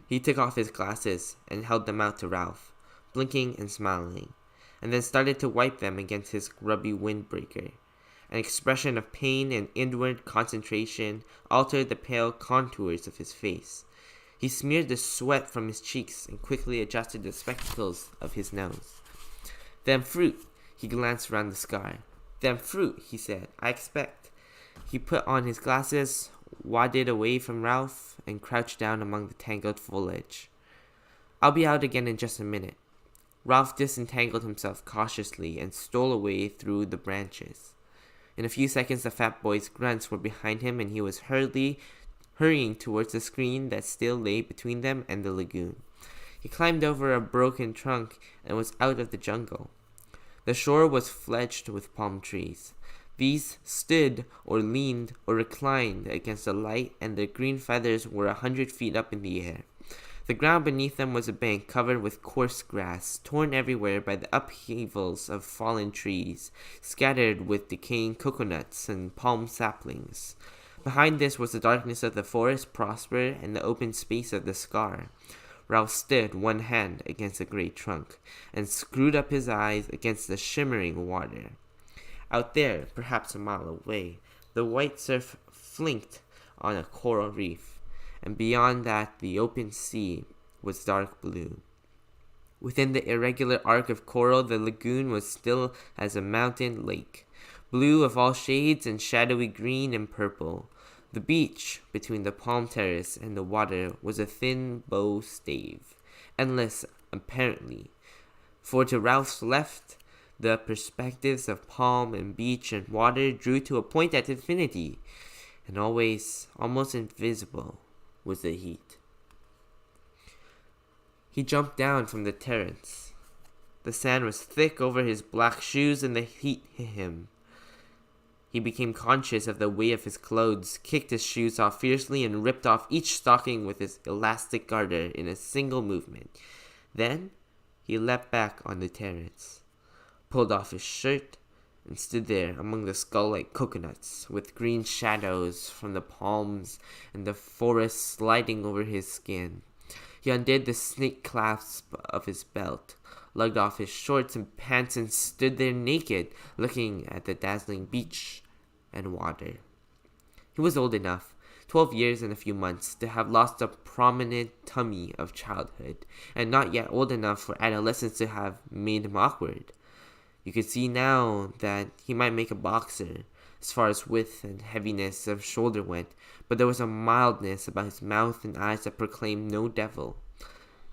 He took off his glasses and held them out to Ralph, blinking and smiling, and then started to wipe them against his grubby windbreaker. An expression of pain and inward concentration altered the pale contours of his face. He smeared the sweat from his cheeks and quickly adjusted the spectacles of his nose. "Them fruit," he glanced round the sky. "Them fruit," he said, "I expect." He put on his glasses, wadded away from Ralph, and crouched down among the tangled foliage. "I'll be out again in just a minute." Ralph disentangled himself cautiously and stole away through the branches. In a few seconds, the fat boy's grunts were behind him, and he was hurrying towards the screen that still lay between them and the lagoon. He climbed over a broken trunk and was out of the jungle. The shore was fledged with palm trees. These stood or leaned or reclined against the light, and their green feathers were 100 feet up in the air. The ground beneath them was a bank covered with coarse grass, torn everywhere by the upheavals of fallen trees, scattered with decaying coconuts and palm saplings. Behind this was the darkness of the forest Prosper and the open space of the scar. Ralph stood, one hand against the great trunk, and screwed up his eyes against the shimmering water. Out there, perhaps a mile away, the white surf flinked on a coral reef, and beyond that the open sea was dark blue. Within the irregular arc of coral, the lagoon was still as a mountain lake, blue of all shades and shadowy green and purple. The beach between the palm terrace and the water was a thin bow stave, endless apparently, for to Ralph's left the perspectives of palm and beach and water drew to a point at infinity, and always, almost invisible, was the heat. He jumped down from the terrace. The sand was thick over his black shoes and the heat hit him. He became conscious of the weight of his clothes, kicked his shoes off fiercely, and ripped off each stocking with his elastic garter in a single movement. Then he leapt back on the terrace, pulled off his shirt, and stood there among the skull-like coconuts, with green shadows from the palms and the forest sliding over his skin. He undid the snake clasp of his belt, lugged off his shorts and pants, and stood there naked, looking at the dazzling beach and water. He was old enough, 12 years and a few months, to have lost the prominent tummy of childhood, and not yet old enough for adolescence to have made him awkward. You could see now that he might make a boxer, as far as width and heaviness of shoulder went, but there was a mildness about his mouth and eyes that proclaimed no devil.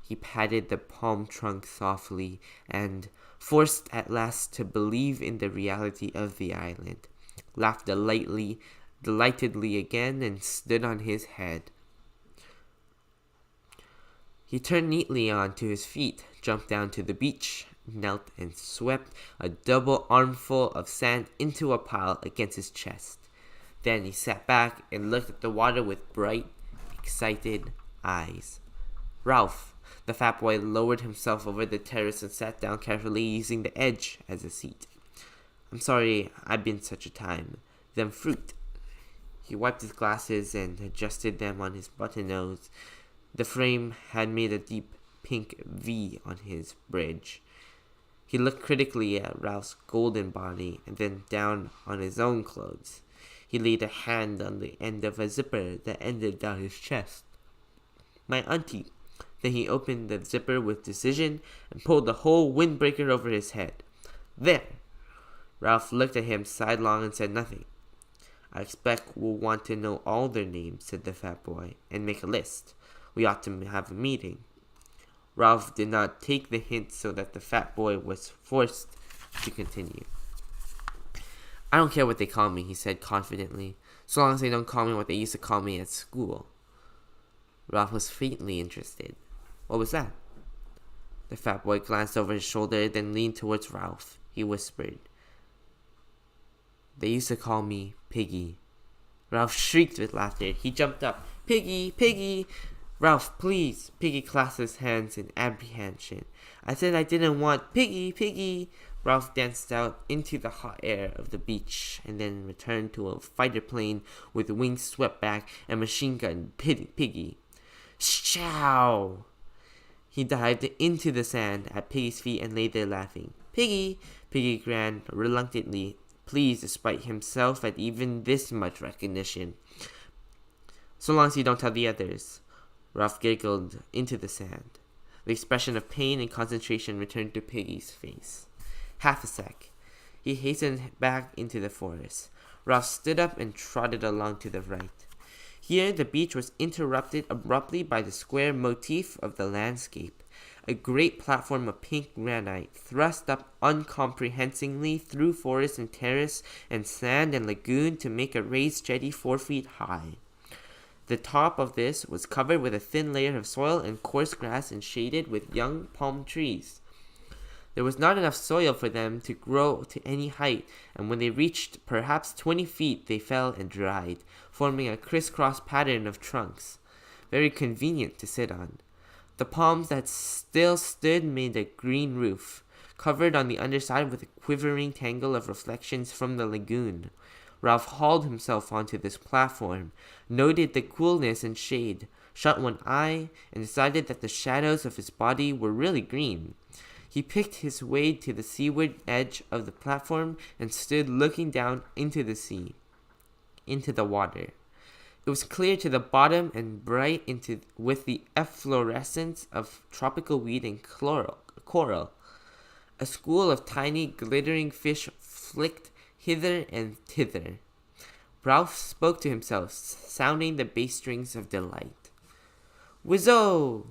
He patted the palm trunk softly, and, forced at last to believe in the reality of the island, laughed delightedly again, and stood on his head. He turned neatly on to his feet, jumped down to the beach, knelt and swept a double armful of sand into a pile against his chest. Then he sat back and looked at the water with bright, excited eyes. Ralph, the fat boy, lowered himself over the terrace and sat down carefully, using the edge as a seat. "I'm sorry I've been such a time. Them fruit." He wiped his glasses and adjusted them on his button nose. The frame had made a deep pink V on his bridge. He looked critically at Ralph's golden body and then down on his own clothes. He laid a hand on the end of a zipper that ended down his chest. "My auntie." Then he opened the zipper with decision and pulled the whole windbreaker over his head. "There!" Ralph looked at him sidelong and said nothing. "I expect we'll want to know all their names," said the fat boy, "and make a list. We ought to have a meeting." Ralph did not take the hint, so that the fat boy was forced to continue. "I don't care what they call me," he said confidently, "so long as they don't call me what they used to call me at school." Ralph was faintly interested. "What was that?" The fat boy glanced over his shoulder, then leaned towards Ralph. He whispered, "They used to call me Piggy." Ralph shrieked with laughter. He jumped up. "Piggy! Piggy!" "Ralph, please!" Piggy clasped his hands in apprehension. "I said I didn't want Piggy! Piggy!" Ralph danced out into the hot air of the beach and then returned to a fighter plane with wings swept back and machine gun Piggy. Show! He dived into the sand at Piggy's feet and lay there laughing. Piggy! Piggy grinned reluctantly, pleased despite himself at even this much recognition. So long as you don't tell the others. Ralph giggled into the sand. The expression of pain and concentration returned to Piggy's face. Half a sec. He hastened back into the forest. Ralph stood up and trotted along to the right. Here, the beach was interrupted abruptly by the square motif of the landscape. A great platform of pink granite thrust up uncomprehensively through forest and terrace and sand and lagoon to make a raised jetty 4 feet high. The top of this was covered with a thin layer of soil and coarse grass and shaded with young palm trees. There was not enough soil for them to grow to any height, and when they reached perhaps 20 feet, they fell and dried, forming a crisscross pattern of trunks, very convenient to sit on. The palms that still stood made a green roof, covered on the underside with a quivering tangle of reflections from the lagoon. Ralph hauled himself onto this platform, noted the coolness and shade, shut one eye, and decided that the shadows of his body were really green. He picked his way to the seaward edge of the platform and stood looking down into the sea, into the water. It was clear to the bottom and bright with the efflorescence of tropical weed and coral. A school of tiny glittering fish flicked hither and thither. Ralph spoke to himself, sounding the bass strings of delight. Whizzo!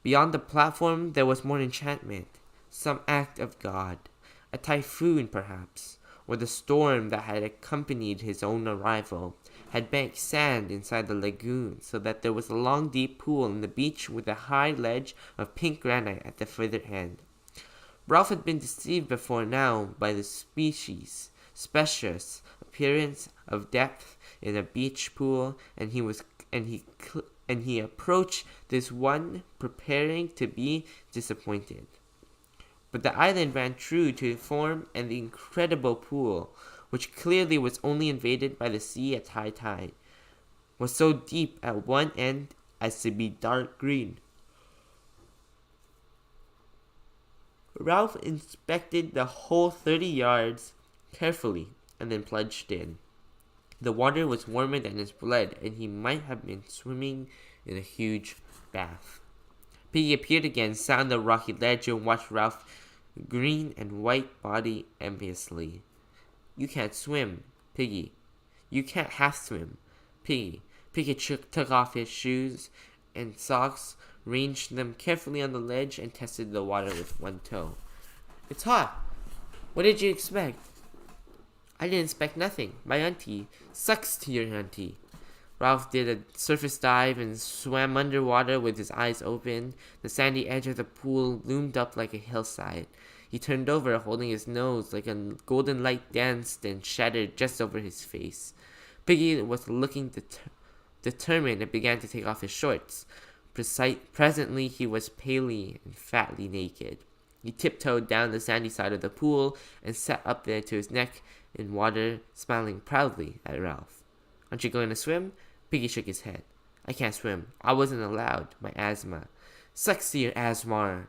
Beyond the platform there was more enchantment, some act of God, a typhoon perhaps, or the storm that had accompanied his own arrival, had banked sand inside the lagoon so that there was a long deep pool in the beach with a high ledge of pink granite at the further end. Ralph had been deceived before now by the specious appearance of depth in a beach pool, and he approached this one preparing to be disappointed. But the island ran true to form, and the incredible pool, which clearly was only invaded by the sea at high tide, was so deep at one end as to be dark green. Ralph inspected the whole 30 yards carefully and then plunged in. The water was warmer than his blood, and he might have been swimming in a huge bath. Piggy appeared again, sat on the rocky ledge, and watched Ralph's green and white body enviously. You can't swim, Piggy. You can't half swim, Piggy. Piggy took off his shoes and socks, ranged them carefully on the ledge, and tested the water with one toe. It's hot. What did you expect? I didn't expect nothing. My auntie. Sucks to your auntie. Ralph did a surface dive and swam underwater with his eyes open. The sandy edge of the pool loomed up like a hillside. He turned over, holding his nose like a golden light danced and shattered just over his face. Piggy was looking determined and began to take off his shorts. Presently he was palely and fatly naked. He tiptoed down the sandy side of the pool and sat up there to his neck in water, smiling proudly at Ralph. Aren't you going to swim? Piggy shook his head. I can't swim. I wasn't allowed. My asthma. Sucks to your asthma.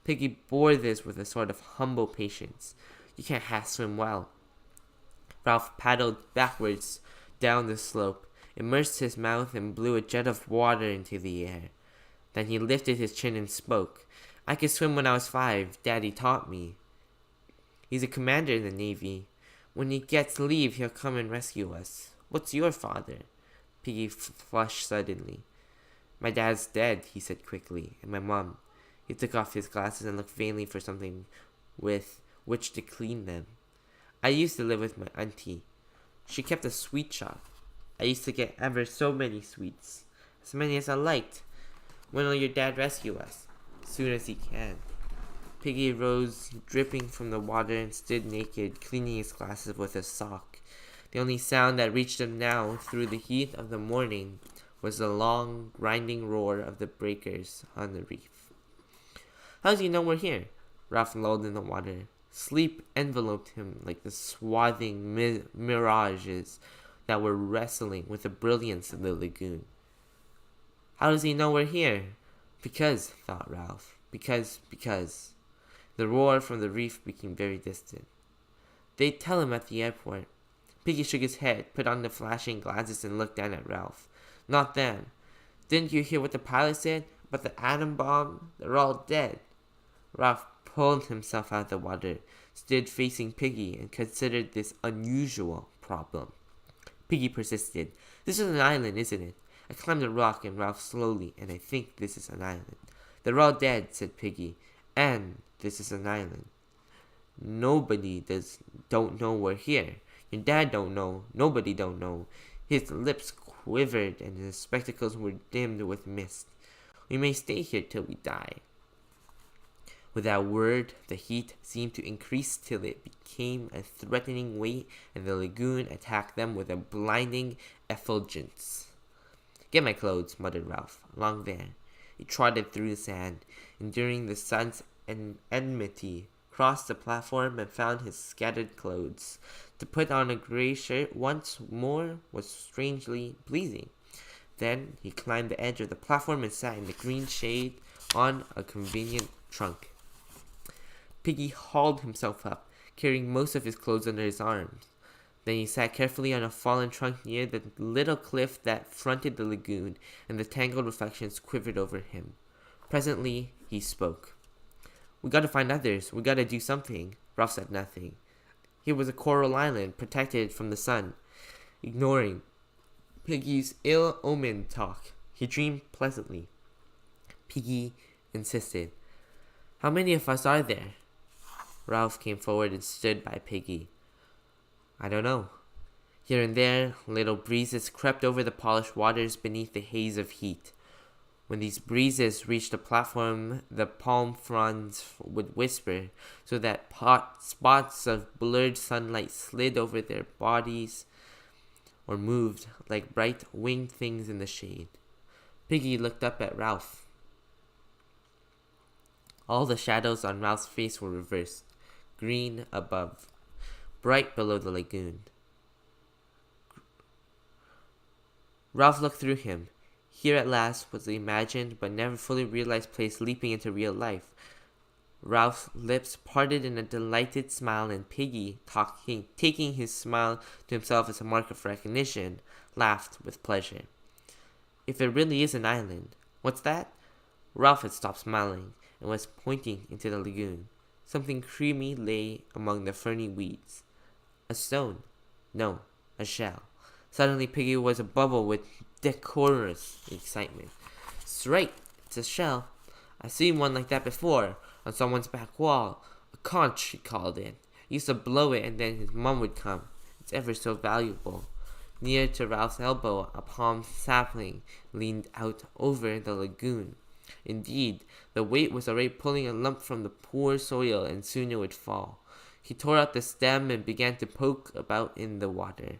Piggy bore this with a sort of humble patience. You can't half swim well. Ralph paddled backwards down the slope, immersed his mouth, and blew a jet of water into the air. Then he lifted his chin and spoke. I could swim when I was 5. Daddy taught me. He's a commander in the Navy. When he gets leave, he'll come and rescue us. What's your father? Piggy flushed suddenly. My dad's dead, he said quickly, and my mom. He took off his glasses and looked vainly for something with which to clean them. I used to live with my auntie. She kept a sweet shop. I used to get ever so many sweets, as many as I liked. When will your dad rescue us? As soon as he can. Piggy rose, dripping from the water, and stood naked, cleaning his glasses with a sock. The only sound that reached him now, through the heat of the morning, was the long, grinding roar of the breakers on the reef. How do you know we're here? Ralph lolled in the water. Sleep enveloped him like the swathing mirages that were wrestling with the brilliance of the lagoon. How does he know we're here? Because, thought Ralph. Because. The roar from the reef became very distant. They'd tell him at the airport. Piggy shook his head, put on the flashing glasses, and looked down at Ralph. Not them. Didn't you hear what the pilot said about the atom bomb? They're all dead. Ralph pulled himself out of the water, stood facing Piggy, and considered this unusual problem. Piggy persisted. This is an island, isn't it? I climbed a rock and Ralph slowly, and I think this is an island. They're all dead, said Piggy, and this is an island. Nobody don't know we're here. Your dad don't know. Nobody don't know. His lips quivered and his spectacles were dimmed with mist. We may stay here till we die. Without word, the heat seemed to increase till it became a threatening weight, and the lagoon attacked them with a blinding effulgence. Get my clothes, muttered Ralph. Along there. He trotted through the sand, enduring the sun's enmity, crossed the platform and found his scattered clothes. To put on a gray shirt once more was strangely pleasing. Then he climbed the edge of the platform and sat in the green shade on a convenient trunk. Piggy hauled himself up, carrying most of his clothes under his arms. Then he sat carefully on a fallen trunk near the little cliff that fronted the lagoon, and the tangled reflections quivered over him. Presently, he spoke. We gotta find others. We gotta do something. Ralph said nothing. Here was a coral island, protected from the sun. Ignoring Piggy's ill-omened talk, he dreamed pleasantly. Piggy insisted. How many of us are there? Ralph came forward and stood by Piggy. I don't know. Here and there, little breezes crept over the polished waters beneath the haze of heat. When these breezes reached the platform, the palm fronds would whisper, so that spots of blurred sunlight slid over their bodies or moved like bright winged things in the shade. Piggy looked up at Ralph. All the shadows on Ralph's face were reversed, green above, bright below the lagoon. Ralph looked through him. Here at last was the imagined but never fully realized place leaping into real life. Ralph's lips parted in a delighted smile, and Piggy, taking his smile to himself as a mark of recognition, laughed with pleasure. If it really is an island, what's that? Ralph had stopped smiling and was pointing into the lagoon. Something creamy lay among the ferny weeds. A stone. No, a shell. Suddenly Piggy was abubble with decorous excitement. That's right, it's a shell. I've seen one like that before, on someone's back wall. A conch, he called it. He used to blow it and then his mum would come. It's ever so valuable. Near to Ralph's elbow, a palm sapling leaned out over the lagoon. Indeed, the weight was already pulling a lump from the poor soil, and soon it would fall. He tore out the stem and began to poke about in the water.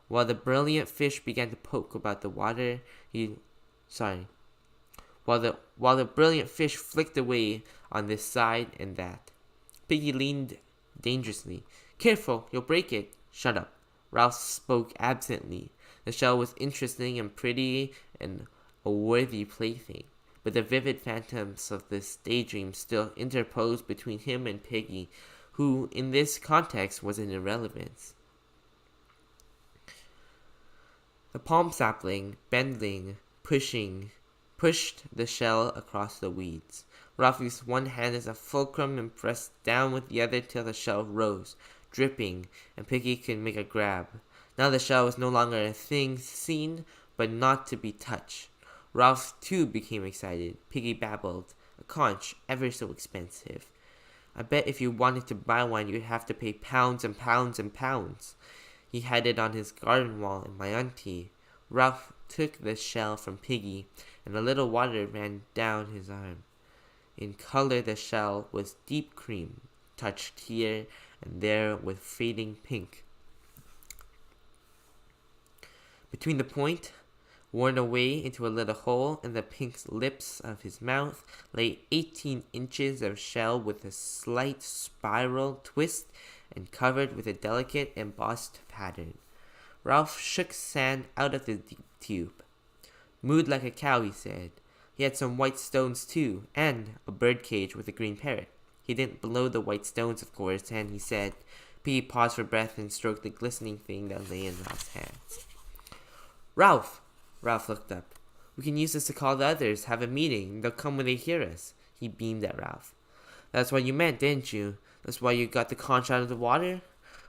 While the brilliant fish began to poke about the water, While the brilliant fish flicked away on this side and that. Piggy leaned dangerously. Careful, you'll break it. Shut up. Ralph spoke absently. The shell was interesting and pretty and a worthy plaything, but the vivid phantoms of this daydream still interposed between him and Piggy, who, in this context, was an irrelevance. The palm sapling, bending, pushed the shell across the weeds. Ralph used one hand as a fulcrum and pressed down with the other till the shell rose, dripping, and Piggy could make a grab. Now the shell was no longer a thing seen, but not to be touched. Ralph, too, became excited. Piggy babbled. A conch, ever so expensive. I bet if you wanted to buy one, you'd have to pay pounds and pounds and pounds. He had it on his garden wall in my auntie. Ralph took the shell from Piggy, and a little water ran down his arm. In color the shell was deep cream, touched here and there with fading pink. Between the point, worn away into a little hole in the pink lips of his mouth, lay 18 inches of shell with a slight spiral twist and covered with a delicate embossed pattern. Ralph shook sand out of the deep tube. Mooed like a cow, he said. He had some white stones too, and a bird cage with a green parrot. He didn't blow the white stones, of course, and he said. Piggy paused for breath and stroked the glistening thing that lay in Ralph's hands. Ralph! Ralph looked up. We can use this to call the others, have a meeting. They'll come when they hear us. He beamed at Ralph. That's what you meant, didn't you? That's why you got the conch out of the water?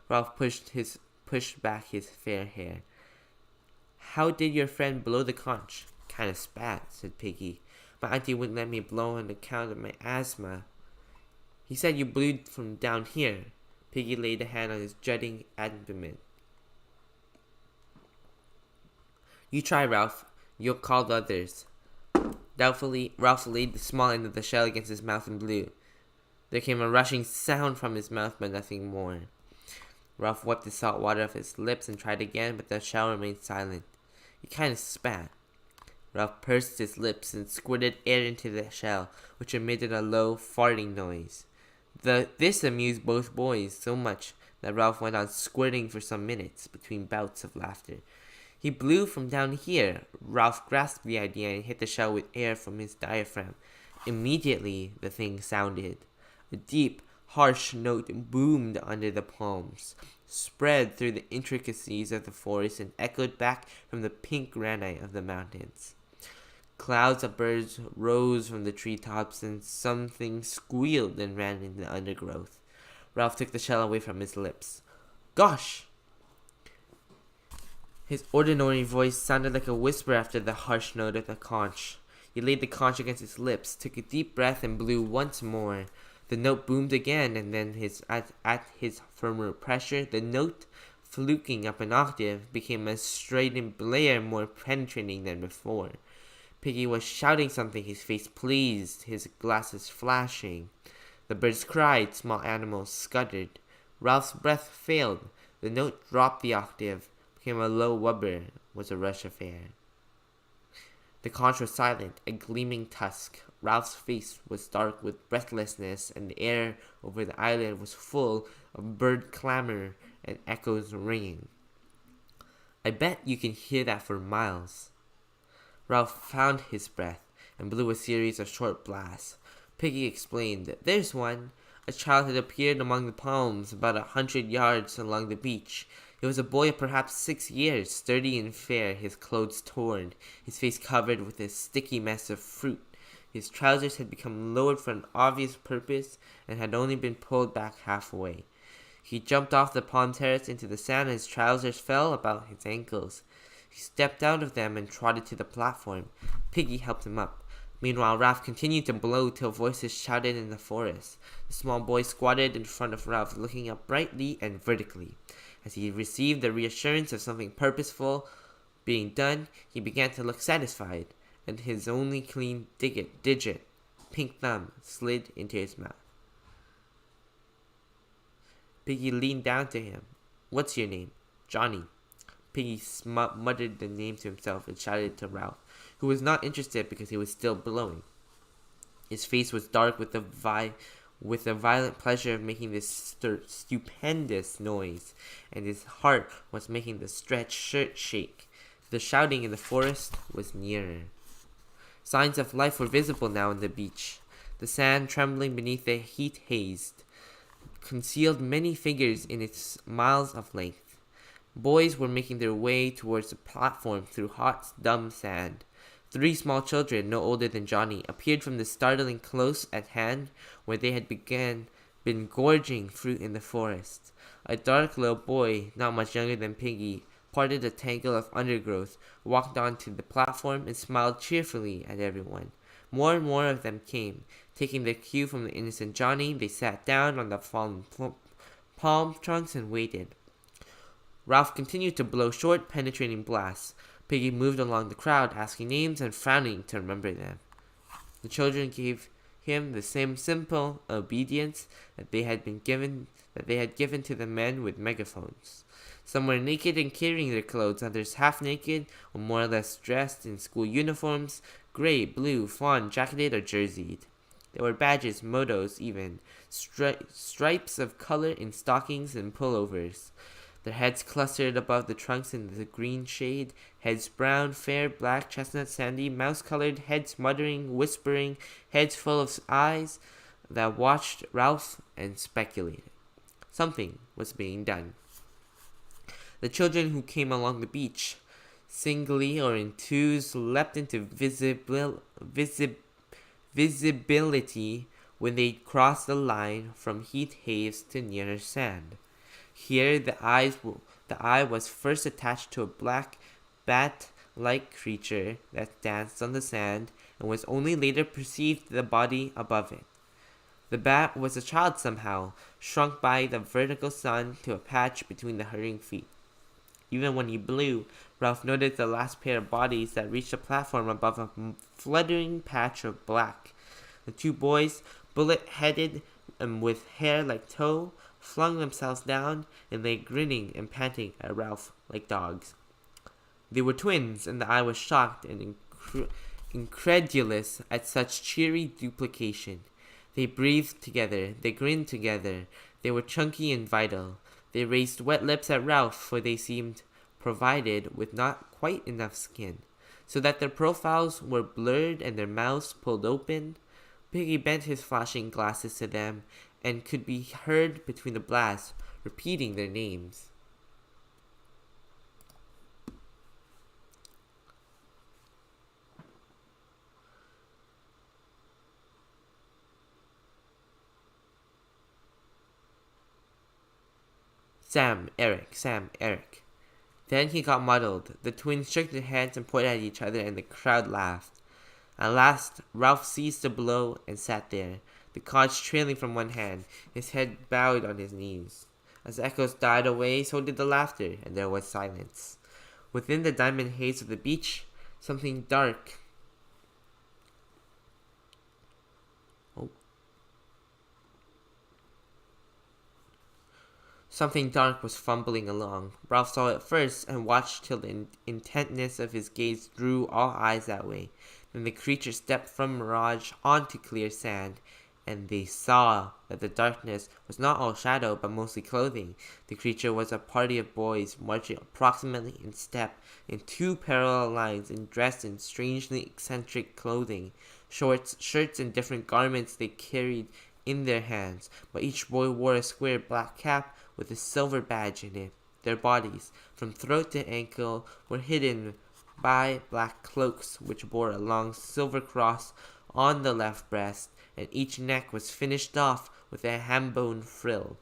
Ralph pushed back his fair hair. How did your friend blow the conch? Kind of spat, said Piggy. My auntie wouldn't let me blow on account of my asthma. He said you blew from down here. Piggy laid a hand on his jutting abdomen. You try, Ralph. You'll call the others. Doubtfully, Ralph laid the small end of the shell against his mouth and blew. There came a rushing sound from his mouth, but nothing more. Ralph wiped the salt water off his lips and tried again, but the shell remained silent. He kind of spat. Ralph pursed his lips and squirted air into the shell, which emitted a low, farting noise. This amused both boys so much that Ralph went on squirting for some minutes, between bouts of laughter. He blew from down here. Ralph grasped the idea and hit the shell with air from his diaphragm. Immediately, the thing sounded. A deep, harsh note boomed under the palms, spread through the intricacies of the forest, and echoed back from the pink granite of the mountains. Clouds of birds rose from the treetops, and something squealed and ran in the undergrowth. Ralph took the shell away from his lips. Gosh! His ordinary voice sounded like a whisper after the harsh note of the conch. He laid the conch against his lips, took a deep breath, and blew once more. The note boomed again, and then at his firmer pressure, the note, fluking up an octave, became a strident blare more penetrating than before. Piggy was shouting something, his face pleased, his glasses flashing. The birds cried, small animals scuttered. Ralph's breath failed. The note dropped the octave, became a low wubber, was a rush of air. The conch was silent, a gleaming tusk. Ralph's face was dark with breathlessness, and the air over the island was full of bird clamor and echoes ringing. I bet you can hear that for miles. Ralph found his breath and blew a series of short blasts. Piggy explained, There's one. A child had appeared among the palms about 100 yards along the beach. It was a boy of perhaps 6 years, sturdy and fair, his clothes torn, his face covered with a sticky mess of fruit. His trousers had become lowered for an obvious purpose and had only been pulled back halfway. He jumped off the palm terrace into the sand, and his trousers fell about his ankles. He stepped out of them and trotted to the platform. Piggy helped him up. Meanwhile, Ralph continued to blow till voices shouted in the forest. The small boy squatted in front of Ralph, looking up brightly and vertically. As he received the reassurance of something purposeful being done, he began to look satisfied, and his only clean digit, pink thumb, slid into his mouth. Piggy leaned down to him. What's your name? Johnny. Piggy muttered the name to himself and shouted to Ralph, who was not interested because he was still blowing. His face was dark with the violent pleasure of making this stupendous noise, and his heart was making the stretched shirt shake. The shouting in the forest was nearer. Signs of life were visible now on the beach. The sand, trembling beneath the heat haze, concealed many figures in its miles of length. Boys were making their way towards the platform through hot, dumb sand. 3 small children, no older than Johnny, appeared from the startling close at hand where they had been gorging fruit in the forest. A dark little boy, not much younger than Piggy, parted a tangle of undergrowth, walked onto the platform, and smiled cheerfully at everyone. More and more of them came. Taking their cue from the innocent Johnny, they sat down on the fallen palm trunks and waited. Ralph continued to blow short, penetrating blasts. Piggy moved along the crowd, asking names and frowning to remember them. The children gave him the same simple obedience that they had given to the men with megaphones. Some were naked and carrying their clothes, others half naked or more or less dressed in school uniforms, gray, blue, fawn, jacketed, or jerseyed. There were badges, motos even, stripes of color in stockings and pullovers. Their heads clustered above the trunks in the green shade, heads brown, fair, black, chestnut, sandy, mouse-colored, heads muttering, whispering, heads full of eyes that watched Ralph and speculated. Something was being done. The children who came along the beach, singly or in twos, leapt into visibility when they crossed the line from heath haze to nearer sand. Here the eye was first attached to a black bat-like creature that danced on the sand and was only later perceived the body above it. The bat was a child somehow, shrunk by the vertical sun to a patch between the hurrying feet. Even when he blew, Ralph noted the last pair of bodies that reached the platform above a fluttering patch of black. The two boys, bullet-headed and with hair like tow, flung themselves down and lay grinning and panting at Ralph like dogs. They were twins, and the eye was shocked and incredulous at such cheery duplication. They breathed together, they grinned together, they were chunky and vital. They raised wet lips at Ralph, for they seemed provided with not quite enough skin, so that their profiles were blurred and their mouths pulled open. Piggy bent his flashing glasses to them, and could be heard between the blasts, repeating their names. Sam, Eric. Then he got muddled. The twins shook their hands and pointed at each other, and the crowd laughed. At last, Ralph ceased to blow and sat there, the conch trailing from one hand, his head bowed on his knees. As the echoes died away, so did the laughter, and there was silence. Within the diamond haze of the beach, something dark was fumbling along. Ralph saw it first and watched till the intentness of his gaze drew all eyes that way. Then the creature stepped from mirage onto clear sand, and they saw that the darkness was not all shadow but mostly clothing. The creature was a party of boys marching approximately in step in two parallel lines and dressed in strangely eccentric clothing. Shirts, and different garments they carried in their hands, but each boy wore a square black cap with a silver badge in it. Their bodies, from throat to ankle, were hidden by black cloaks which bore a long silver cross on the left breast, and each neck was finished off with a ham-bone frill.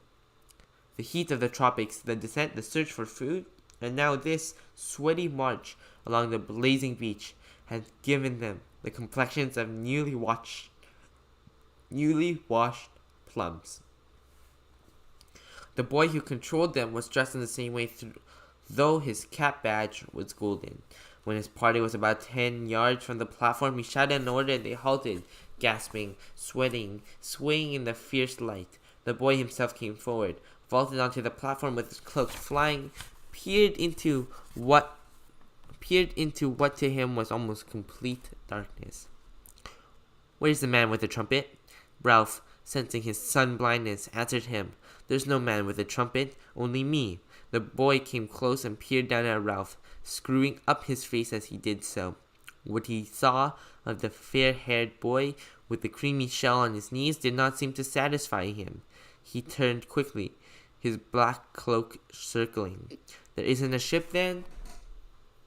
The heat of the tropics, the descent, the search for food, and now this sweaty march along the blazing beach had given them the complexions of newly washed plums. The boy who controlled them was dressed in the same way, though his cap badge was golden. When his party was about 10 yards from the platform, he shouted an order and they halted, gasping, sweating, swaying in the fierce light. The boy himself came forward, vaulted onto the platform with his cloak flying, peered into what to him was almost complete darkness. "Where's the man with the trumpet?" Ralph, sensing his sun blindness, answered him. "There's no man with a trumpet, only me." The boy came close and peered down at Ralph, screwing up his face as he did so. What he saw of the fair-haired boy with the creamy shell on his knees did not seem to satisfy him. He turned quickly, his black cloak circling. "There isn't a ship, then?"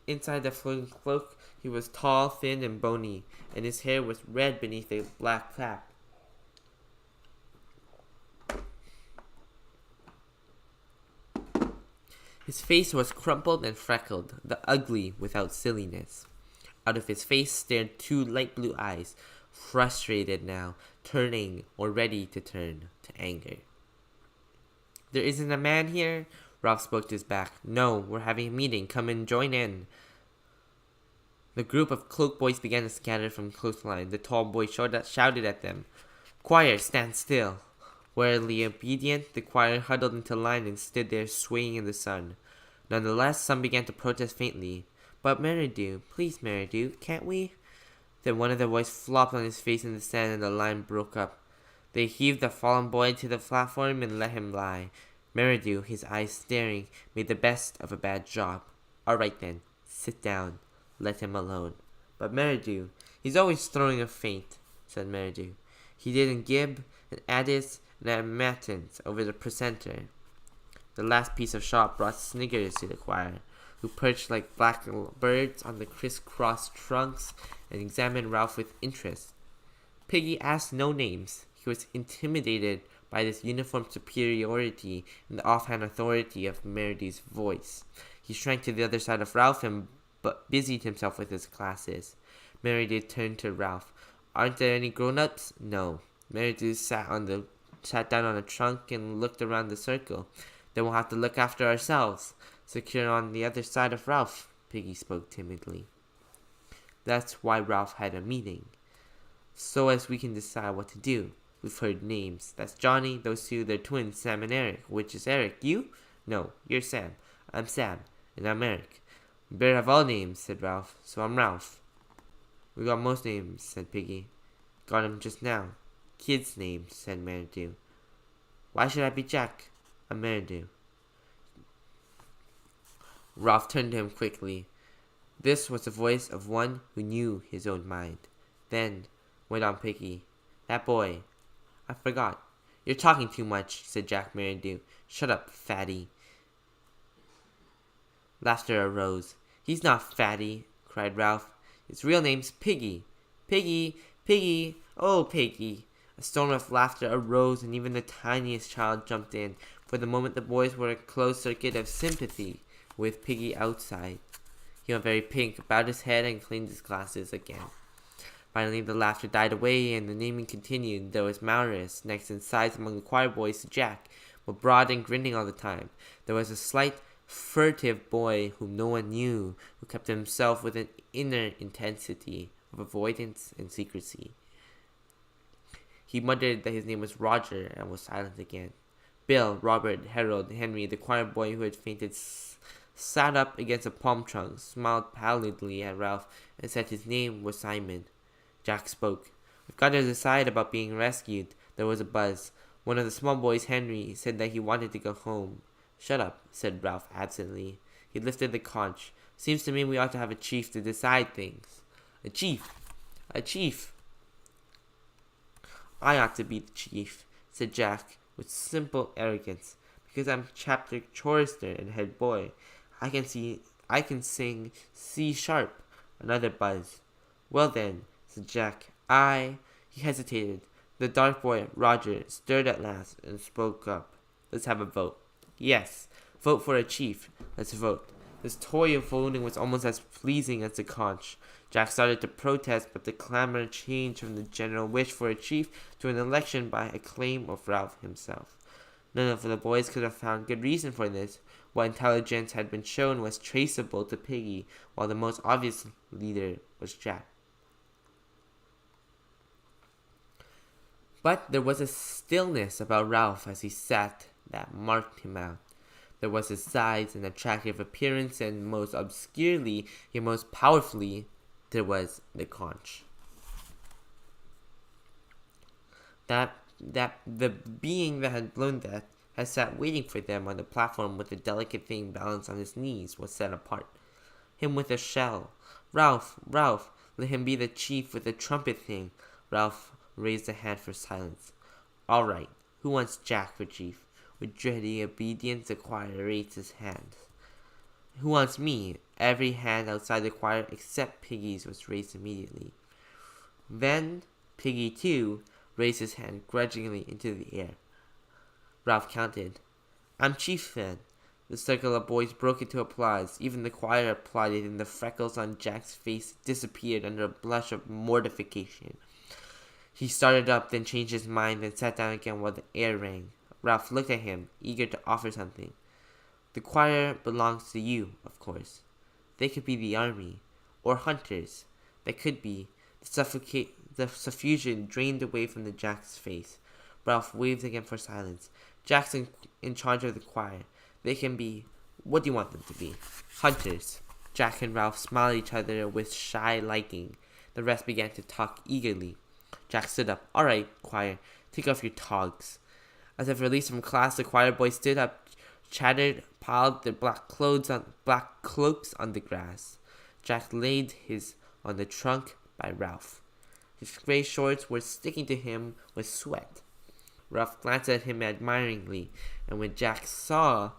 Inside the floating cloak, he was tall, thin, and bony, and his hair was red beneath a black cap. His face was crumpled and freckled, the ugly without silliness. Out of his face stared two light blue eyes, frustrated now, turning or ready to turn to anger. "There isn't a man here?" Ralph spoke to his back. "No, we're having a meeting. Come and join in." The group of cloak boys began to scatter from the coastline. The tall boy shouted at them, "Choir, stand still." Warily obedient, the choir huddled into line and stood there swaying in the sun. Nonetheless, some began to protest faintly. "But Meridew, please Meridew, can't we?" Then one of the boys flopped on his face in the sand and the line broke up. They heaved the fallen boy to the platform and let him lie. Meridew, his eyes staring, made the best of a bad job. All right then, sit down. Let him alone. But Meridew, he's always throwing a feint, said Meridew. He did in Gib, and Addis, and at Matins over the presenter. The last piece of shot brought sniggers to the choir, who perched like black birds on the criss-cross trunks and examined Ralph with interest. Piggy asked no names. He was intimidated by this uniform superiority and the offhand authority of Meridew's voice. He shrank to the other side of Ralph and busied himself with his classes. Meridew turned to Ralph. Aren't there any grown-ups? No. Meridew sat down on a trunk and looked around the circle. Then we'll have to look after ourselves. Secure on the other side of Ralph, Piggy spoke timidly. That's why Ralph had a meeting. So as we can decide what to do. We've heard names. That's Johnny, those two, they're twins, Sam and Eric. Which is Eric? You? No, you're Sam. I'm Sam, and I'm Eric. We better have all names, said Ralph. So I'm Ralph. We got most names, said Piggy. Got 'em just now. Kids' names, said Meridew. Why should I be Jack? I'm Meridew. Ralph turned to him quickly. This was the voice of one who knew his own mind. Then went on Piggy. That boy. I forgot. You're talking too much, said Jack Meridew. Shut up, fatty. Laughter arose. He's not fatty, cried Ralph. His real name's Piggy. Piggy, Piggy, oh Piggy. A storm of laughter arose, and even the tiniest child jumped in. For the moment the boys were a closed circuit of sympathy with Piggy outside. He went very pink, bowed his head, and cleaned his glasses again. Finally, the laughter died away, and the naming continued. There was Maurus, next in size among the choir boys to Jack, but broad and grinning all the time. There was a slight, furtive boy whom no one knew, who kept himself with an inner intensity of avoidance and secrecy. He muttered that his name was Roger, and was silent again. Bill, Robert, Harold, Henry, the choir boy who had fainted, sat up against a palm trunk, smiled pallidly at Ralph, and said his name was Simon. Jack spoke. We've got to decide about being rescued. There was a buzz. One of the small boys, Henry, said that he wanted to go home. Shut up, said Ralph absently. He lifted the conch. Seems to me we ought to have a chief to decide things. A chief. A chief. I ought to be the chief, said Jack, with simple arrogance, because I'm chapter chorister and head boy. I can sing C sharp. Another buzz. Well then, said Jack, he hesitated. The dark boy, Roger, stirred at last and spoke up. Let's have a vote. Yes, vote for a chief. Let's vote. This toy of voting was almost as pleasing as the conch. Jack started to protest, but the clamor changed from the general wish for a chief to an election by acclaim of Ralph himself. None of the boys could have found good reason for this. What intelligence had been shown was traceable to Piggy, while the most obvious leader was Jack. But there was a stillness about Ralph as he sat that marked him out. There was his size and attractive appearance, and most obscurely, yet most powerfully, there was the conch. The being that had blown death had sat waiting for them on the platform with the delicate thing balanced on his knees was set apart. Him with a shell. Ralph, let him be the chief with the trumpet thing. Ralph raised a hand for silence. All right, who wants Jack for chief? With dready obedience, the choir raised his hand. Who wants me? Every hand outside the choir except Piggy's was raised immediately. Then Piggy, too, raised his hand grudgingly into the air. Ralph counted. I'm chief, then. The circle of boys broke into applause. Even the choir applauded, and the freckles on Jack's face disappeared under a blush of mortification. He started up, then changed his mind, then sat down again while the air rang. Ralph looked at him, eager to offer something. The choir belongs to you, of course. They could be the army, or hunters. They could be. The suffusion drained away from the Jack's face. Ralph waved again for silence. Jack's in charge of the choir. They can be. What do you want them to be? Hunters. Jack and Ralph smiled at each other with shy liking. The rest began to talk eagerly. Jack stood up. All right, choir, take off your togs. As if released from class, the choir boy stood up, chattered, piled their black cloaks on the grass. Jack laid his on the trunk by Ralph. His gray shorts were sticking to him with sweat. Ralph glanced at him admiringly, and when Jack saw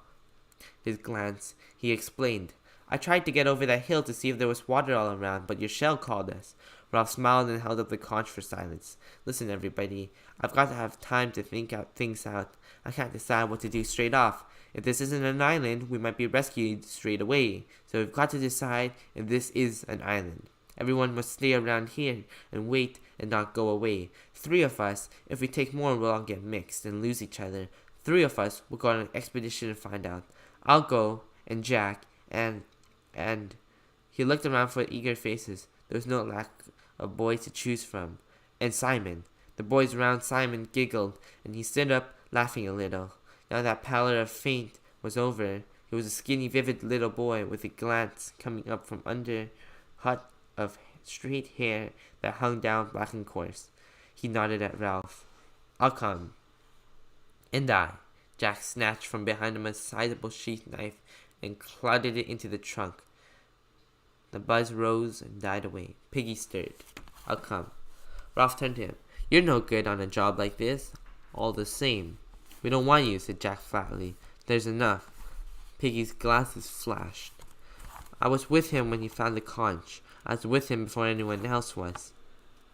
his glance, he explained, "I tried to get over that hill to see if there was water all around, but your shell called us." Ralph smiled and held up the conch for silence. "Listen, everybody, I've got to have time to think things out. I can't decide what to do straight off. If this isn't an island, we might be rescued straight away. So we've got to decide if this is an island. Everyone must stay around here and wait and not go away. 3 of us, if we take more, we'll all get mixed and lose each other. 3 of us will go on an expedition and find out. I'll go, and Jack, and he looked around for eager faces. There was no lack of boys to choose from. And Simon. The boys around Simon giggled, and he stood up, laughing a little. Now that pallor of faint was over, he was a skinny, vivid little boy with a glance coming up from under hut of straight hair that hung down black and coarse. He nodded at Ralph. "I'll come." "And I." Jack snatched from behind him a sizable sheath knife and clouded it into the trunk. The buzz rose and died away. Piggy stirred. "I'll come." Ralph turned to him. "You're no good on a job like this. All the same." "We don't want you," said Jack flatly. "There's enough." Piggy's glasses flashed. "I was with him when he found the conch. I was with him before anyone else was."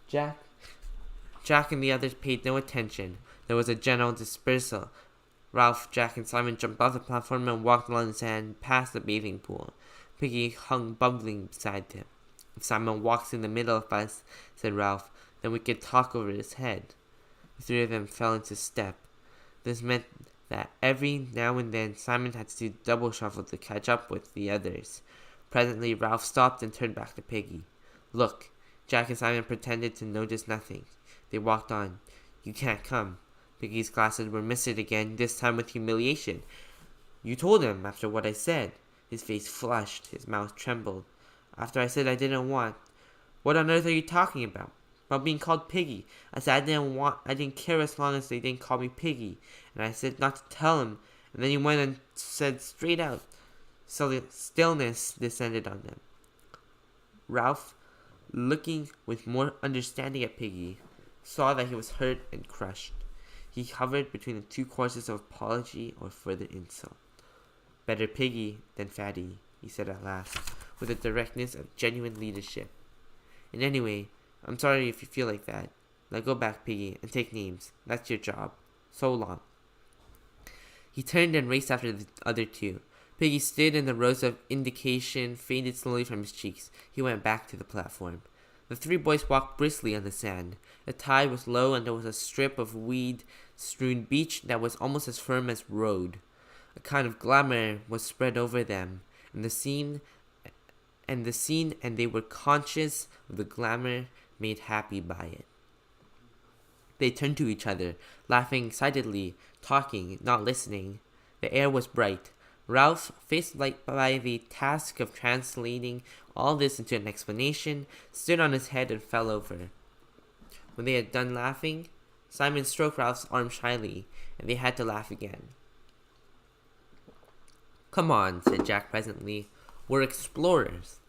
Jack and the others paid no attention. There was a general dispersal. Ralph, Jack, and Simon jumped off the platform and walked along the sand past the bathing pool. Piggy hung bubbling beside him. "If Simon walks in the middle of us," said Ralph, "then we could talk over his head." The 3 of them fell into step. This meant that every now and then Simon had to do double shuffle to catch up with the others. Presently Ralph stopped and turned back to Piggy. "Look." Jack and Simon pretended to notice nothing. They walked on. "You can't come." Piggy's glasses were misted again, this time with humiliation. "You told him after what I said." His face flushed, his mouth trembled. "After I said I didn't want." "What on earth are you talking about?" "About being called Piggy. I said I didn't care as long as they didn't call me Piggy. And I said not to tell him, and then he went and said straight out." So stillness descended on them. Ralph, looking with more understanding at Piggy, saw that he was hurt and crushed. He hovered between the 2 courses of apology or further insult. "Better Piggy than Fatty," he said at last, with the directness of genuine leadership. "And anyway, I'm sorry if you feel like that. Now go back, Piggy, and take names. That's your job. So long." He turned and raced after the other 2. Piggy stood, and the rose of indication faded slowly from his cheeks. He went back to the platform. The 3 boys walked briskly on the sand. The tide was low, and there was a strip of weed-strewn beach that was almost as firm as road. A kind of glamour was spread over them, and they were conscious of the glamour, made happy by it. They turned to each other, laughing excitedly, talking, not listening. The air was bright. Ralph, faced by the task of translating all this into an explanation, stood on his head and fell over. When they had done laughing, Simon stroked Ralph's arm shyly, and they had to laugh again. "Come on," said Jack presently. "We're explorers."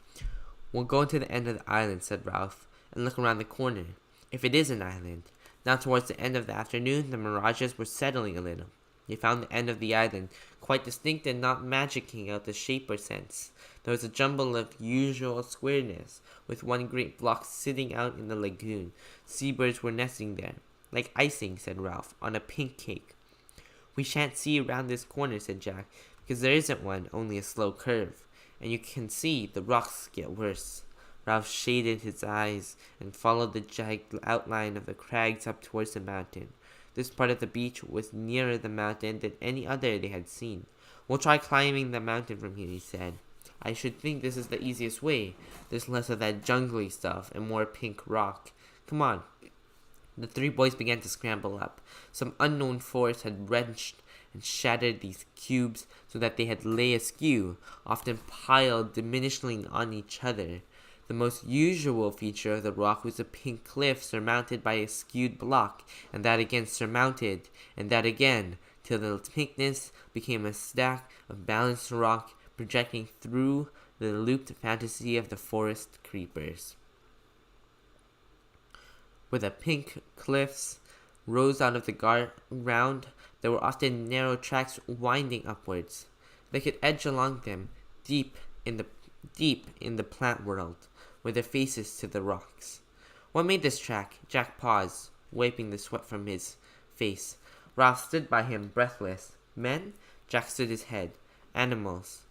"We'll go to the end of the island," said Ralph, "and look around the corner. If it is an island." Now towards the end of the afternoon, the mirages were settling a little. They found the end of the island, quite distinct and not magicking out the shape or sense. There was a jumble of usual squareness, with one great block sitting out in the lagoon. Seabirds were nesting there. "Like icing," said Ralph, "on a pink cake." "We shan't see around this corner," said Jack, "because there isn't one, only a slow curve. And you can see the rocks get worse." Ralph shaded his eyes and followed the jagged outline of the crags up towards the mountain. This part of the beach was nearer the mountain than any other they had seen. "We'll try climbing the mountain from here," he said. "I should think this is the easiest way. There's less of that jungly stuff and more pink rock. Come on." The 3 boys began to scramble up. Some unknown force had wrenched and shattered these cubes so that they had lay askew, often piled diminishingly on each other. The most usual feature of the rock was a pink cliff surmounted by a skewed block, and that again surmounted, and that again, till the pinkness became a stack of balanced rock projecting through the looped fantasy of the forest creepers. Where the pink cliffs rose out of the ground, there were often narrow tracks winding upwards. They could edge along them, deep in the plant world, with their faces to the rocks. What made this track? Jack paused, wiping the sweat from his face. Ralph stood by him, breathless. Men? Jack stood his head. Animals.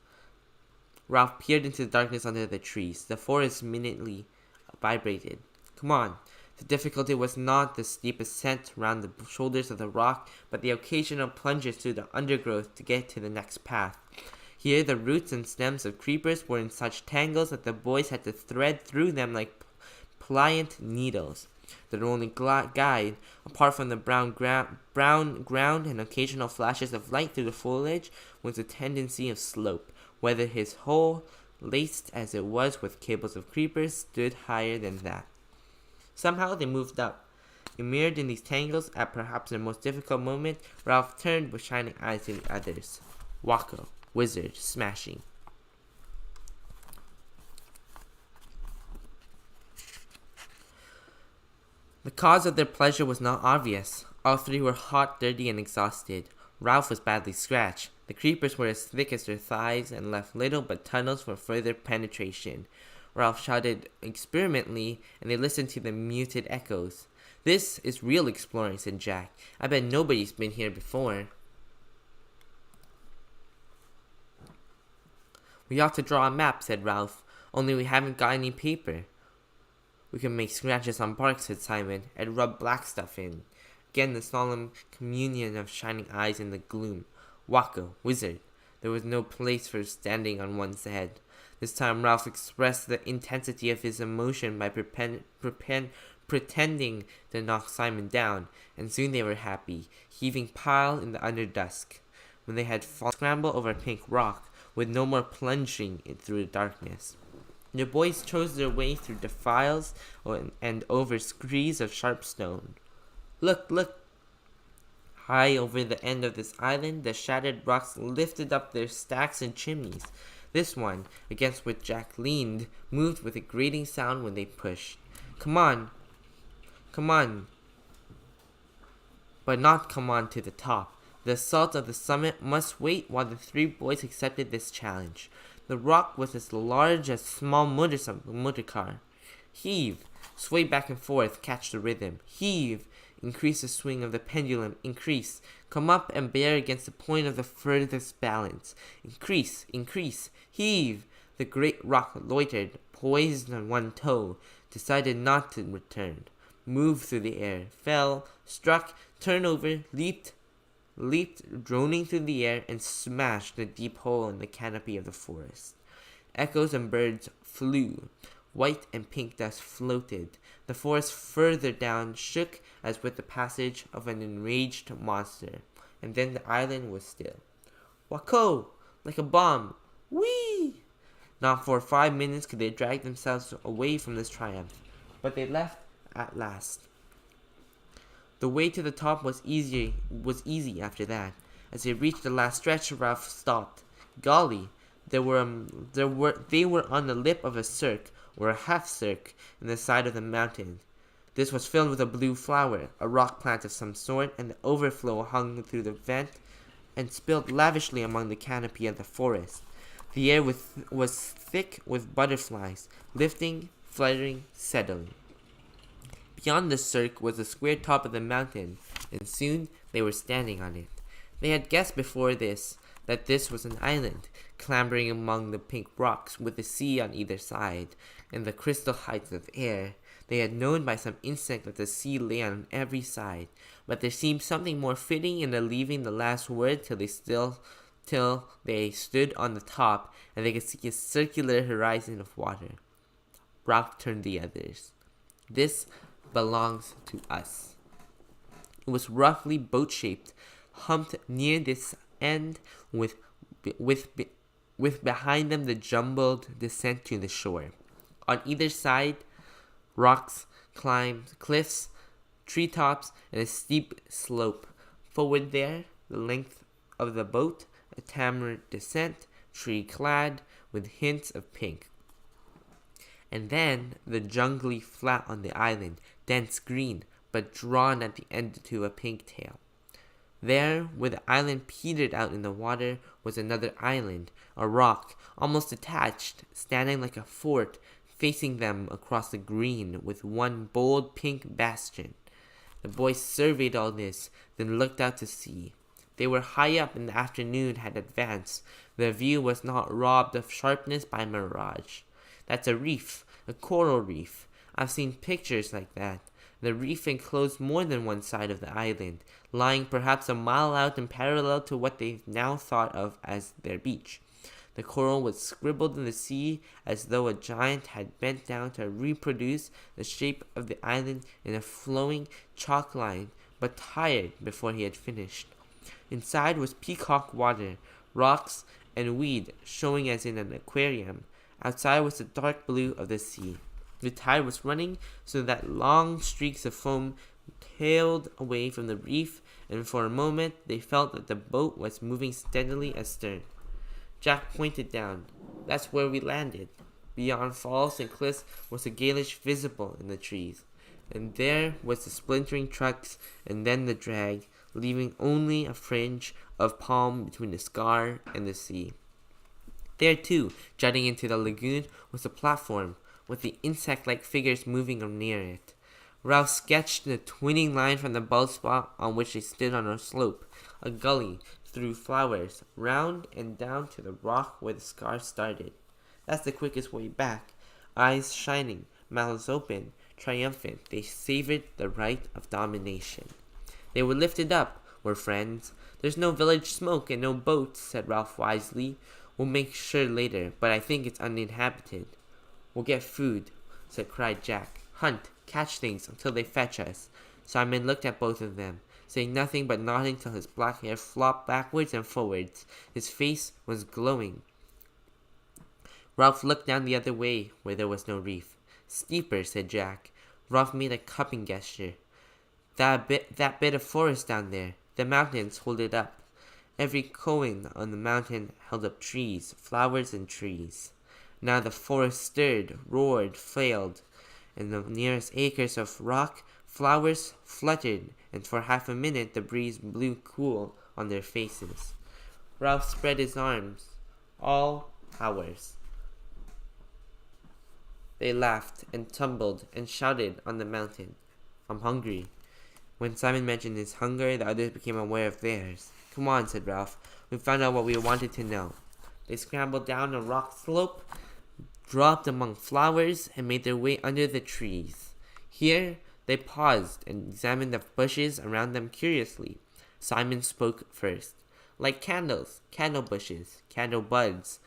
Ralph peered into the darkness under the trees. The forest minutely vibrated. Come on. The difficulty was not the steep ascent round the shoulders of the rock, but the occasional plunges through the undergrowth to get to the next path. Here the roots and stems of creepers were in such tangles that the boys had to thread through them like pliant needles. Their only guide, apart from the brown ground and occasional flashes of light through the foliage, was the tendency of slope, whether his hole, laced as it was with cables of creepers, stood higher than that. Somehow they moved up. Immersed in these tangles, at perhaps their most difficult moment, Ralph turned with shining eyes to the others. Wacko, wizard, smashing. The cause of their pleasure was not obvious. All three were hot, dirty, and exhausted. Ralph was badly scratched. The creepers were as thick as their thighs and left little but tunnels for further penetration. Ralph shouted experimentally, and they listened to the muted echoes. This is real exploring, said Jack. I bet nobody's been here before. We ought to draw a map, said Ralph, only we haven't got any paper. We can make scratches on bark, said Simon, and rub black stuff in. Again the solemn communion of shining eyes in the gloom. Wacko, wizard. There was no place for standing on one's head. This time Ralph expressed the intensity of his emotion by pretending to knock Simon down, and soon they were happy, heaving pile in the underdusk. When they had scrambled over a pink rock, with no more plunging through the darkness. The boys chose their way through defiles and over screes of sharp stone. Look, look! High over the end of this island, the shattered rocks lifted up their stacks and chimneys. This one, against which Jack leaned, moved with a grating sound when they pushed. Come on! Come on! But not come on to the top. The assault of the summit must wait while the three boys accepted this challenge. The rock was as large as a small motor car. Heave! Sway back and forth, catch the rhythm. Heave! Increase the swing of the pendulum. Increase. Come up and bear against the point of the furthest balance. Increase. Increase. Heave! The great rock loitered, poised on one toe, decided not to return. Moved through the air, fell, struck, turned over, leaped, droning through the air, and smashed the deep hole in the canopy of the forest. Echoes and birds flew. White and pink dust floated. The forest further down shook as with the passage of an enraged monster, and then the island was still. Wacko! Like a bomb! Whee! Not for 5 minutes could they drag themselves away from this triumph, but they left at last. The way to the top was easy after that. As they reached the last stretch, Ralph stopped. Golly, they were on the lip of a cirque, or a half-cirque, in the side of the mountain. This was filled with a blue flower, a rock plant of some sort, and the overflow hung through the vent and spilled lavishly among the canopy of the forest. The air was thick with butterflies, lifting, fluttering, settling. Beyond the cirque was the square top of the mountain, and soon they were standing on it. They had guessed before this that this was an island, clambering among the pink rocks, with the sea on either side, and the crystal heights of air. They had known by some instinct that the sea lay on every side, but there seemed something more fitting in the leaving the last word till they stood on the top, and they could see a circular horizon of water. Ralph turned the others. This belongs to us. It was roughly boat-shaped, humped near this end, with behind them the jumbled descent to the shore. On either side, rocks, cliffs, treetops, and a steep slope. Forward there, the length of the boat, a tamarind descent, tree-clad, with hints of pink. And then the jungly flat on the island, dense green, but drawn at the end to a pink tail. There, where the island petered out in the water, was another island, a rock, almost detached, standing like a fort, facing them across the green with one bold pink bastion. The boys surveyed all this, then looked out to sea. They were high up and the afternoon had advanced. Their view was not robbed of sharpness by mirage. That's a reef, a coral reef. I've seen pictures like that. The reef enclosed more than one side of the island, lying perhaps a mile out and parallel to what they now thought of as their beach. The coral was scribbled in the sea as though a giant had bent down to reproduce the shape of the island in a flowing chalk line, but tired before he had finished. Inside was peacock water, rocks, and weed showing as in an aquarium. Outside was the dark blue of the sea. The tide was running so that long streaks of foam tailed away from the reef, and for a moment they felt that the boat was moving steadily astern. Jack pointed down. That's where we landed. Beyond falls and cliffs was a Gaelish visible in the trees, and there was the splintering trucks, and then the drag, leaving only a fringe of palm between the scar and the sea. There too, jutting into the lagoon, was a platform, with the insect-like figures moving near it. Ralph sketched the twinning line from the bald spot on which they stood on a slope, a gully, through flowers, round and down to the rock where the scar started. That's the quickest way back. Eyes shining, mouths open, triumphant, they savored the right of domination. They were lifted up, were friends. There's no village smoke and no boats, said Ralph wisely. We'll make sure later, but I think it's uninhabited. We'll get food, cried Jack. Hunt, catch things until they fetch us. Simon looked at both of them, saying nothing but nodding till his black hair flopped backwards and forwards. His face was glowing. Ralph looked down the other way, where there was no reef. Steeper, said Jack. Ralph made a cupping gesture. That bit of forest down there. The mountains hold it up. Every cone on the mountain held up trees, flowers and trees. Now the forest stirred, roared, flailed, and the nearest acres of rock, flowers fluttered, and for half a minute the breeze blew cool on their faces. Ralph spread his arms. All ours. They laughed and tumbled and shouted on the mountain. I'm hungry. When Simon mentioned his hunger, the others became aware of theirs. Come on, said Ralph. We found out what we wanted to know. They scrambled down a rock slope, dropped among flowers, and made their way under the trees. Here, they paused and examined the bushes around them curiously. Simon spoke first. Like candles, candle bushes, candle buds.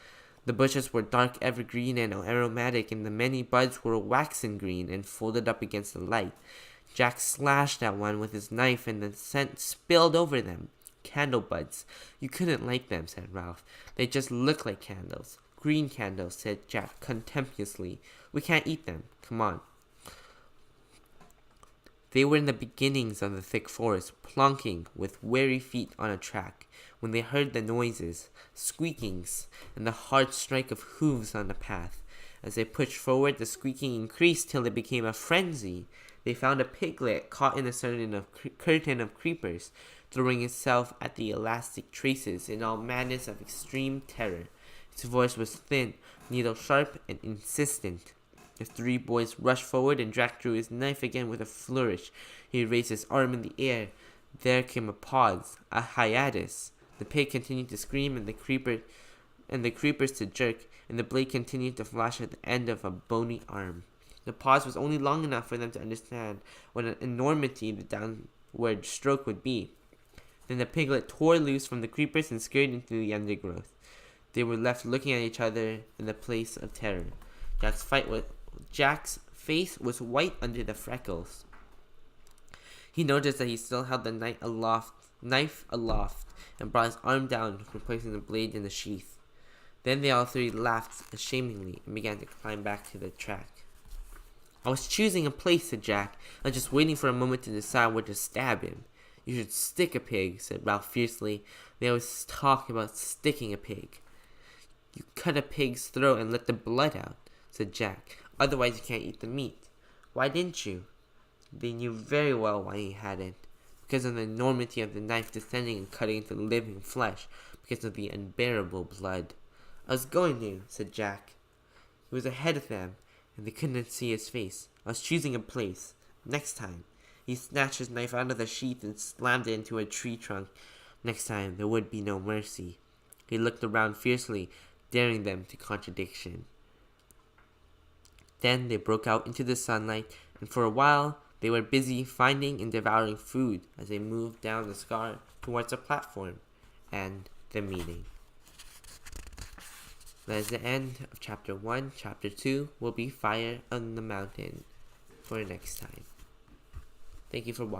The bushes were dark evergreen and aromatic, and the many buds were waxen green and folded up against the light. Jack slashed at one with his knife, and the scent spilled over them. Candle buds. You couldn't like them, said Ralph. They just look like candles. Green candles, said Jack contemptuously. We can't eat them. Come on. They were in the beginnings of the thick forest, plonking with weary feet on a track, when they heard the noises, squeakings, and the hard strike of hooves on the path. As they pushed forward, the squeaking increased till it became a frenzy. They found a piglet caught in a certain curtain of creepers, throwing itself at the elastic traces in all madness of extreme terror. Its voice was thin, needle-sharp, and insistent. The three boys rushed forward, and Jack drew his knife again with a flourish. He raised his arm in the air. There came a pause, a hiatus. The pig continued to scream, and the creepers to jerk, and the blade continued to flash at the end of a bony arm. The pause was only long enough for them to understand what an enormity the downward stroke would be. Then the piglet tore loose from the creepers and scurried into the undergrowth. They were left looking at each other in the place of terror. Jack's face was white under the freckles. He noticed that he still held the knife aloft, and brought his arm down, replacing the blade in the sheath. Then they all three laughed ashamedly and began to climb back to the track. "I was choosing a place," said Jack. "I was just waiting for a moment to decide where to stab him." "You should stick a pig," said Ralph fiercely. "They always talk about sticking a pig." "You cut a pig's throat and let the blood out," said Jack. "Otherwise you can't eat the meat." "Why didn't you?" They knew very well why he hadn't. Because of the enormity of the knife descending and cutting into living flesh. Because of the unbearable blood. "I was going to," said Jack. He was ahead of them, and they couldn't see his face. "I was choosing a place. Next time." He snatched his knife out of the sheath and slammed it into a tree trunk. Next time, there would be no mercy. He looked around fiercely, daring them to contradiction. Then they broke out into the sunlight, and for a while they were busy finding and devouring food as they moved down the scar towards the platform and the meeting. That is the end of Chapter 1. Chapter 2 will be Fire on the Mountain for next time. Thank you for watching.